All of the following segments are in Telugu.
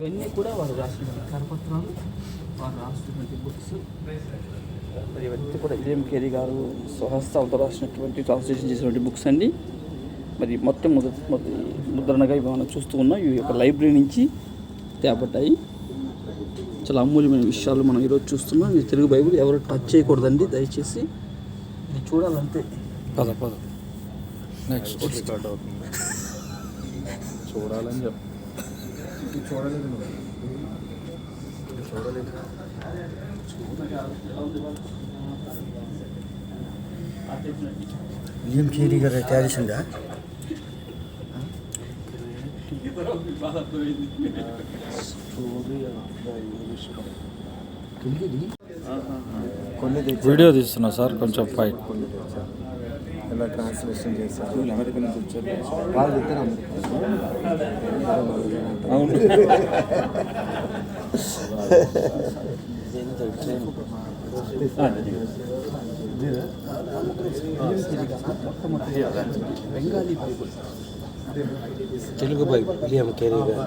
ఇవన్నీ కూడా వారు రాసినటువంటి కరపత్రాలు, వారు రాసినటువంటి బుక్స్. మరి ఇవన్నీ కూడా విలియం కేరీ గారు స్వహస్తాలతో రాసినటువంటి ట్రాన్స్లేషన్ చేసినటువంటి బుక్స్ అండి. మరి మొత్తం మొదటి ముద్రణగా ఇవి మనం చూస్తూ ఉన్నాం. ఇవి ఒక లైబ్రరీ నుంచి తేపడ్డాయి. చాలా అమూల్యమైన విషయాలు మనం ఈరోజు చూస్తున్నాం. ఈ తెలుగు బైబిల్ ఎవరు టచ్ చేయకూడదండి దయచేసి. ఇది చూడాలంతే. పద నెక్స్ట్ చూడాలని చెప్పి చూడలేదు. విలియం కేరీ గారు తయారు చేసిందా? వీడియో తీస్తున్నా సార్, కొంచెం ఫైట్ ఎలా ట్రాన్స్లేషన్ చేశారు. అమెరికా నుంచి వచ్చారు వాళ్ళు ఇద్దరు అవును. Bengali Bible, Telugu Bible William Carey గారు.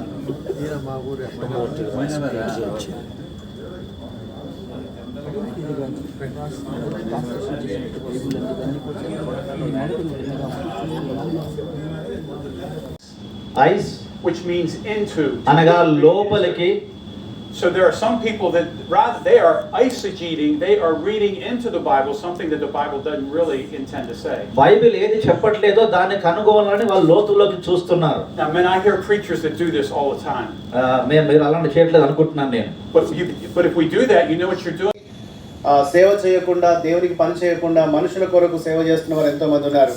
Eyes, which means into. అనగా లోపలికి. So there are some people that rather they are eisegeting, they are reading into the Bible something that the Bible doesn't really intend to say. Bible ఏది చెప్పట్లేదో దాన్ని కనుగోవాలని వాళ్ళు లోతులోకి చూస్తున్నారు. Now, man, I hear preachers that do this all the time. మీరు అలాంటి చేయట్లేదు అనుకుంటున్నాను నేను. But if we do that, you know what you're doing. సేవ చేయకుండా, దేవునికి పని చేయకుండా మనుషుల కొరకు సేవ చేస్తున్న వారు ఎంతో మంది ఉన్నారు.